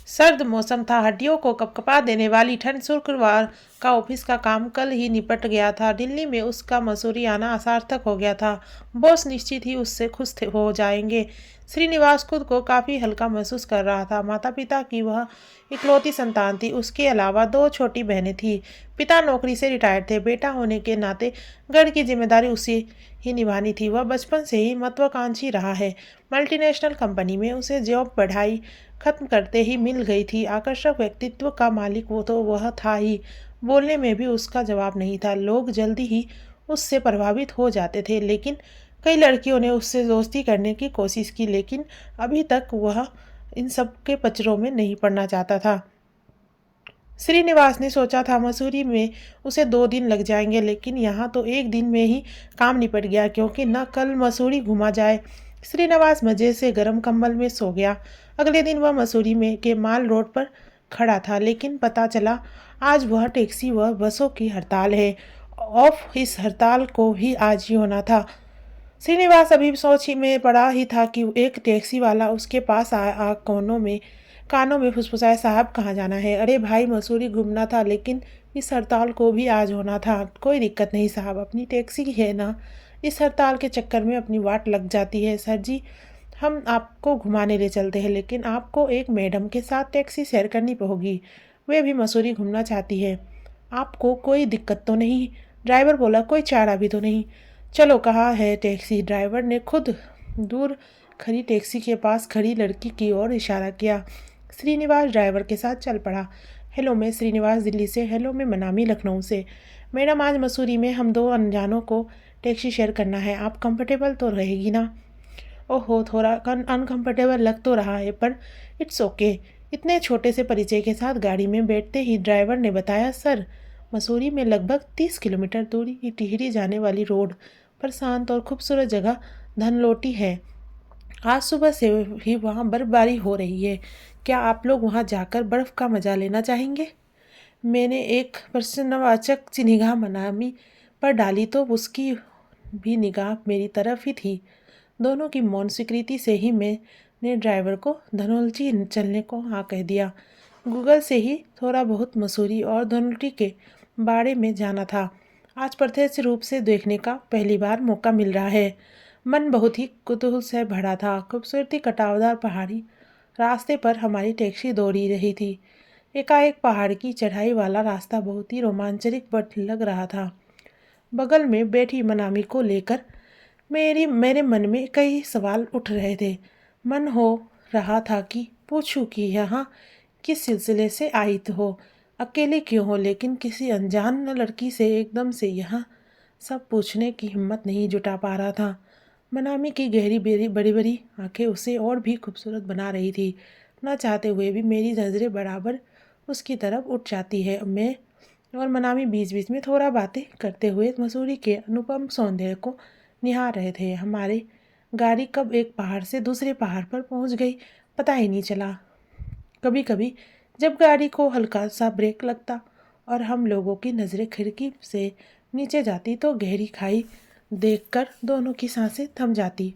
सर्द मौसम था, हड्डियों को कपकपा देने वाली ठंड। शुक्रवार का ऑफिस का काम कल ही निपट गया था। दिल्ली में उसका मसूरी आना असार्थक हो गया था। बॉस निश्चित ही उससे हो जाएंगे। श्रीनिवास खुद को काफी हल्का महसूस कर रहा था। माता पिता की वह इकलौती संतान थी। उसके अलावा दो छोटी बहनें थीं। पिता नौकरी से रिटायर्ड थे। बेटा होने के नाते घर की जिम्मेदारी उसे ही निभानी थी। वह बचपन से ही महत्वाकांक्षी रहा है। मल्टीनेशनल कंपनी में उसे जॉब पढ़ाई खत्म करते ही मिल गई थी। आकर्षक व्यक्तित्व का मालिक वो तो वह था ही। बोलने में भी उसका जवाब नहीं था। लोग जल्दी ही उससे प्रभावित हो जाते थे। लेकिन कई लड़कियों ने उससे दोस्ती करने की कोशिश की, लेकिन अभी तक वह इन सब के पचड़ों में नहीं पड़ना चाहता था। श्रीनिवास ने सोचा था मसूरी में उसे 2 दिन लग जाएंगे, लेकिन यहाँ तो एक दिन में ही काम निपट गया, क्योंकि न कल मसूरी घूमा जाए। श्रीनिवास मजे से गर्म कंबल में सो गया। अगले दिन वह मसूरी में के माल रोड पर खड़ा था, लेकिन पता चला आज वह टैक्सी व बसों की हड़ताल है। ऑफ इस हड़ताल को भी आज ही होना था। श्रीनिवास अभी सोच ही में पड़ा ही था कि एक टैक्सी वाला उसके पास आ कानों में फुसफुसाए, साहब कहाँ जाना है? अरे भाई, मसूरी घूमना था, लेकिन इस हड़ताल को भी आज होना था। कोई दिक्कत नहीं साहब, अपनी टैक्सी है ना। इस हड़ताल के चक्कर में अपनी वाट लग जाती है। सर जी, हम आपको घुमाने ले चलते हैं, लेकिन आपको एक मैडम के साथ टैक्सी शेयर करनी होगी। वे भी मसूरी घूमना चाहती है। आपको कोई दिक्कत तो नहीं? ड्राइवर बोला। कोई चारा भी तो नहीं। चलो, कहाँ है टैक्सी? ड्राइवर ने खुद दूर खड़ी टैक्सी के पास खड़ी लड़की की ओर इशारा किया। श्रीनिवास ड्राइवर के साथ चल पड़ा। हेलो, मैं श्रीनिवास दिल्ली से। हेलो, मैं मनामी लखनऊ से। मैडम, आज मसूरी में हम दो अनजानों को टैक्सी शेयर करना है। आप कंफर्टेबल तो रहेगी ना? ओहो, थोड़ा अनकंफर्टेबल लग तो रहा है, पर इट्स ओके। इतने छोटे से परिचय के साथ गाड़ी में बैठते ही ड्राइवर ने बताया, सर, मसूरी में लगभग 30 किलोमीटर दूरी टिहरी जाने वाली रोड पर शांत और खूबसूरत जगह धनलोटी है। आज सुबह से ही वहाँ बर्फबारी हो रही है। क्या आप लोग वहाँ जाकर बर्फ़ का मज़ा लेना चाहेंगे? मैंने एक प्रश्नवाचक सी निगाह मनामी पर डाली तो उसकी भी निगाह मेरी तरफ ही थी। दोनों की मौन स्वीकृति से ही मैंने ड्राइवर को धनौल्टी चलने को हाँ कह दिया। गूगल से ही थोड़ा बहुत मसूरी और धनौल्टी के बारे में जाना था। आज प्रत्यक्ष रूप से देखने का पहली बार मौका मिल रहा है। मन बहुत ही कुतूहल से भरा था। खूबसूरती कटावदार पहाड़ी रास्ते पर हमारी टैक्सी दौड़ी रही थी। एकाएक पहाड़ की चढ़ाई वाला रास्ता बहुत ही रोमांचक बट लग रहा था। बगल में बैठी मनामी को लेकर मेरे मन में कई सवाल उठ रहे थे। मन हो रहा था कि पूछूं कि यहाँ किस सिलसिले से आई हो, अकेले क्यों हो, लेकिन किसी अनजान लड़की से एकदम से यहाँ सब पूछने की हिम्मत नहीं जुटा पा रहा था। मनामी की गहरी बड़ी बड़ी आंखें उसे और भी खूबसूरत बना रही थी। न चाहते हुए भी मेरी नज़रें बराबर उसकी तरफ उठ जाती है। मैं और मनामी बीच बीच में थोड़ा बातें करते हुए मसूरी के अनुपम सौंदर्य को निहार रहे थे। हमारी गाड़ी कब एक पहाड़ से दूसरे पहाड़ पर पहुंच गई, पता ही नहीं चला। कभी कभी जब गाड़ी को हल्का सा ब्रेक लगता और हम लोगों की नज़रें खिड़की से नीचे जाती, तो गहरी खाई देखकर दोनों की सांसें थम जाती।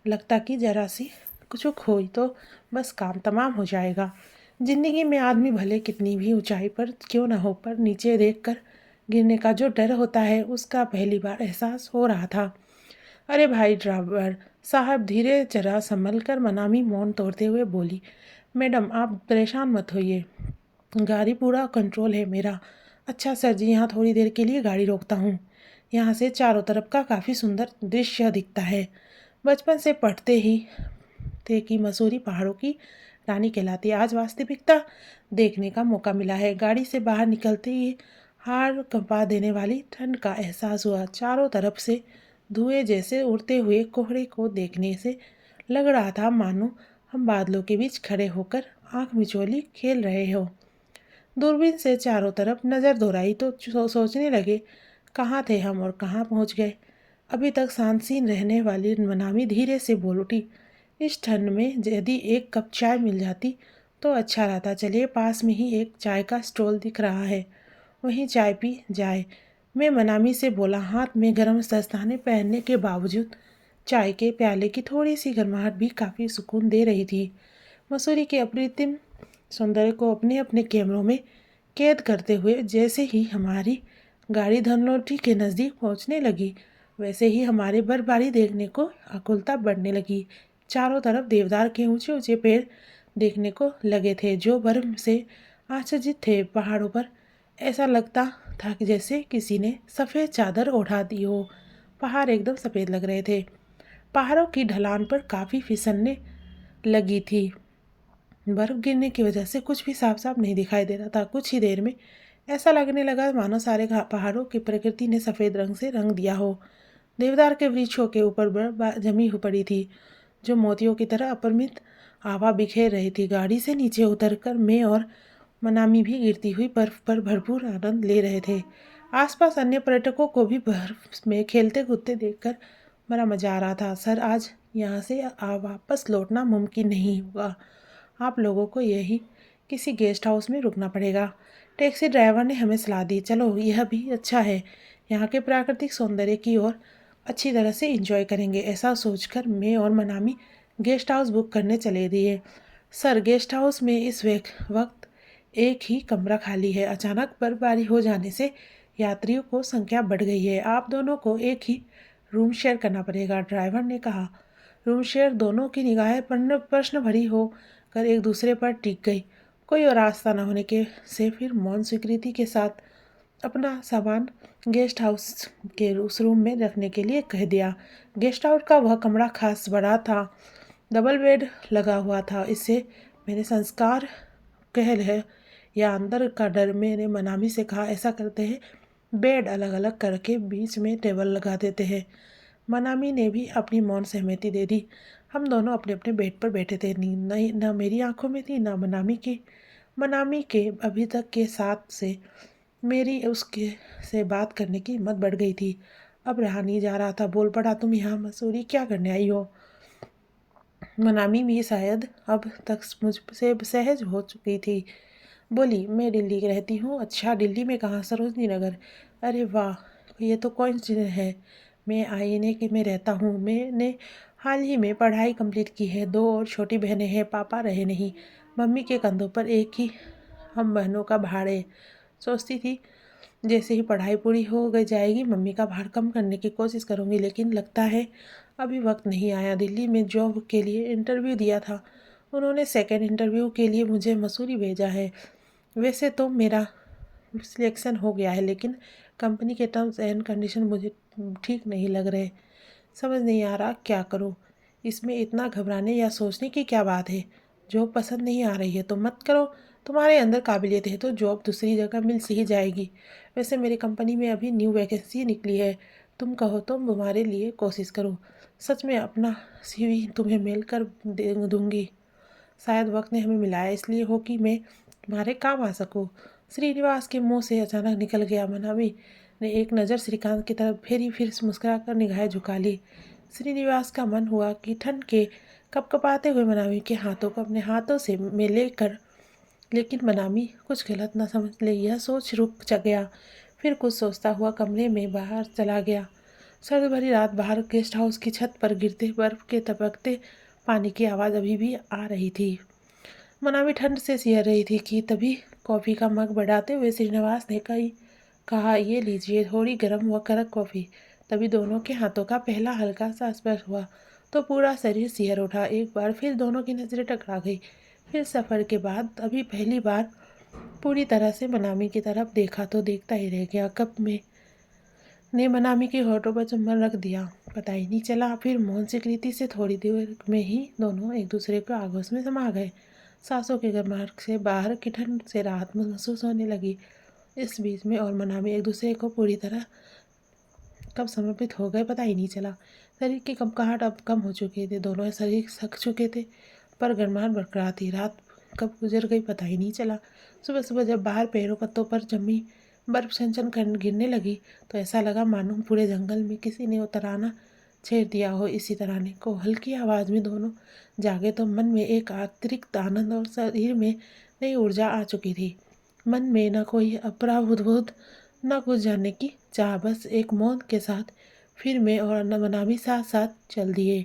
लगता कि जरा सी चूक हुई तो बस काम तमाम हो जाएगा। जिंदगी में आदमी भले कितनी भी ऊंचाई पर क्यों ना हो, पर नीचे देखकर गिरने का जो डर होता है, उसका पहली बार एहसास हो रहा था। अरे भाई ड्राइवर साहब, धीरे जरा संभल कर। मनामी मौन तोड़ते हुए बोली। मैडम, आप परेशान मत होइए, गाड़ी पूरा कंट्रोल है मेरा। अच्छा सर जी, यहाँ थोड़ी देर के लिए गाड़ी रोकता हूँ। यहाँ से चारों तरफ का काफ़ी सुंदर दृश्य दिखता है। बचपन से पढ़ते ही थे कि मसूरी पहाड़ों की रानी कहलाती है। आज वास्तविकता देखने का मौका मिला है। गाड़ी से बाहर निकलते ही हाड़ कंपा देने वाली ठंड का एहसास हुआ। चारों तरफ से धुएं जैसे उड़ते हुए कोहरे को देखने से लग रहा था मानो हम बादलों के बीच खड़े होकर आंख मिचौली खेल रहे हो। दूरबीन से चारों तरफ नज़र दौड़ाई तो सोचने लगे, कहाँ थे हम और कहाँ पहुँच गए। अभी तक शांतसीन रहने वाली मनामी धीरे से बोल उठी, इस ठंड में यदि एक कप चाय मिल जाती तो अच्छा रहता। चलिए, पास में ही एक चाय का स्टॉल दिख रहा है, वहीं चाय पी जाए। मैं मनामी से बोला। हाथ में गर्म दस्ताने पहनने के बावजूद चाय के प्याले की थोड़ी सी गर्माहट भी काफ़ी सुकून दे रही थी। मसूरी के अप्रतिम सौंदर्य को अपने अपने कैमरों में कैद करते हुए जैसे ही हमारी गाड़ी धनलौटी के नज़दीक पहुंचने लगी, वैसे ही हमारे बर्फबारी देखने को आकुलता बढ़ने लगी। चारों तरफ देवदार के ऊंचे ऊंचे पेड़ देखने को लगे थे जो बर्फ से आच्छादित थे। पहाड़ों पर ऐसा लगता था कि जैसे किसी ने सफ़ेद चादर ओढ़ा दी हो। पहाड़ एकदम सफ़ेद लग रहे थे। पहाड़ों की ढलान पर काफ़ी फिसलने लगी थी। बर्फ गिरने की वजह से कुछ भी साफ साफ नहीं दिखाई दे रहा था। कुछ ही देर में ऐसा लगने लगा मानो सारे पहाड़ों की प्रकृति ने सफ़ेद रंग से रंग दिया हो। देवदार के वृक्षों के ऊपर बर्फ जमी हुई पड़ी थी जो मोतियों की तरह अपरिमित आभा बिखेर रही थी। गाड़ी से नीचे उतरकर मैं और मनामी भी गिरती हुई बर्फ पर भरपूर आनंद ले रहे थे। आसपास अन्य पर्यटकों को भी बर्फ में खेलते कूदते देखकर बड़ा मजा आ रहा था। सर, आज यहाँ से वापस लौटना मुमकिन नहीं होगा। आप लोगों को यही किसी गेस्ट हाउस में रुकना पड़ेगा। टैक्सी ड्राइवर ने हमें सलाह दी। चलो, यह भी अच्छा है, यहाँ के प्राकृतिक सौंदर्य की ओर अच्छी तरह से एंजॉय करेंगे। ऐसा सोचकर मैं और मनामी गेस्ट हाउस बुक करने चले दिए। सर, गेस्ट हाउस में इस वक्त एक ही कमरा खाली है। अचानक बर्फबारी हो जाने से यात्रियों को संख्या बढ़ गई है। आप दोनों को एक ही रूम शेयर करना पड़ेगा, ड्राइवर ने कहा। Room share? दोनों की निगाहें प्रश्न भरी हो कर एक दूसरे पर टिक गई। कोई और रास्ता न होने के से फिर मौन स्वीकृति के साथ अपना सामान गेस्ट हाउस के उस रूम में रखने के लिए कह दिया। गेस्ट हाउस का वह कमरा खास बड़ा था। डबल बेड लगा हुआ था। इससे मेरे संस्कार कहल है या अंदर का डर, मैंने मनामी से कहा। ऐसा करते हैं, बेड अलग अलग करके बीच में टेबल लगा देते हैं। मनामी ने भी अपनी मौन सहमति दे दी। हम दोनों अपने अपने बेड पर बैठे थे। नींद न मेरी आंखों में थी न मनामी की। मनामी के अभी तक के साथ से मेरी उसके से बात करने की हिम्मत बढ़ गई थी। अब रहा नहीं जा रहा था। बोल पड़ा, तुम यहाँ मसूरी क्या करने आई हो? मनामी भी शायद अब तक मुझसे सहज हो चुकी थी। बोली, मैं दिल्ली रहती हूँ। अच्छा, दिल्ली में कहाँ? सरोजनी नगर। अरे वाह, ये तो कोइंसिडेंस है। मैं आईएनए के में रहता हूँ। मैंने हाल ही में पढ़ाई कंप्लीट की है। 2 और छोटी बहनें हैं। पापा रहे नहीं। मम्मी के कंधों पर एक ही हम बहनों का भार है। सोचती थी जैसे ही पढ़ाई पूरी हो गई जाएगी मम्मी का भार कम करने की कोशिश करूँगी, लेकिन लगता है अभी वक्त नहीं आया। दिल्ली में जॉब के लिए इंटरव्यू दिया था। उन्होंने सेकंड इंटरव्यू के लिए मुझे मसूरी भेजा है। वैसे तो मेरा सिलेक्शन हो गया है, लेकिन कंपनी के टर्म्स एंड कंडीशन मुझे ठीक नहीं लग रहे। समझ नहीं आ रहा क्या करूं। इसमें इतना घबराने या सोचने की क्या बात है? जॉब पसंद नहीं आ रही है तो मत करो। तुम्हारे अंदर काबिलियत है तो जॉब दूसरी जगह मिल ही जाएगी। वैसे मेरी कंपनी में अभी न्यू वैकेंसी निकली है। तुम कहो तो तुम्हारे लिए कोशिश करूँ। सच में अपना सीवी तुम्हें मेल कर दूंगी। शायद वक्त ने हमें मिलाया इसलिए हो कि मैं तुम्हारे काम आ सकूं। श्रीनिवास के मुंह से अचानक निकल गया। मनामी ने एक नज़र श्रीकांत की तरफ फेरी, फिर मुस्कुराकर निगाहें झुका ली। श्रीनिवास का मन हुआ कि ठंड के कपकपाते हुए मनामी के हाथों को अपने हाथों से में लेकर, लेकिन मनामी कुछ गलत ना समझ ले, यह सोच रुक गया। फिर कुछ सोचता हुआ कमरे में बाहर चला गया। सर्द भरी रात, बाहर गेस्ट हाउस की छत पर गिरते बर्फ के टपकते पानी की आवाज़ अभी भी आ रही थी। मनामी ठंड से सिहर रही थी कि तभी कॉफ़ी का मग बढ़ाते हुए श्रीनिवास ने कहा, ये लीजिए थोड़ी गर्म व कड़क कॉफ़ी। तभी दोनों के हाथों का पहला हल्का सा स्पर्श हुआ तो पूरा शरीर सिहर उठा। एक बार फिर दोनों की नज़रें टकरा गई। फिर सफ़र के बाद अभी पहली बार पूरी तरह से मनामी की तरफ देखा तो देखता ही रह गया। कप में ने मनामी के होठों पर चुम्बन रख दिया। पता ही नहीं चला। फिर मौन स्वीकृति से थोड़ी देर में ही दोनों एक दूसरे को आगोश में समा गए। सांसों के गर्माहट से बाहर की ठंड से राहत महसूस होने लगी। इस बीच में और मनामी एक दूसरे को पूरी तरह कब समर्पित हो गए पता ही नहीं चला। शरीर की कंपकहाट अब कम हो चुके थे। दोनों शरीर थक चुके थे पर गर्माहट बरकरार थी। रात कब गुजर गई पता ही नहीं चला। सुबह सुबह जब बाहर पेड़ों पत्तों पर जमी बर्फ छन छन गिरने लगी तो ऐसा लगा मानो पूरे जंगल में किसी ने तराना छेड़ दिया हो। इसी तराने को हल्की आवाज़ में दोनों जागे तो मन में एक अतिरिक्त आनंद और शरीर में नई ऊर्जा आ चुकी थी। मन में न कोई अपराध न कुछ जानने की चाह, बस एक मौन के साथ फिर मैं और मनामी साथ साथ चल दिए।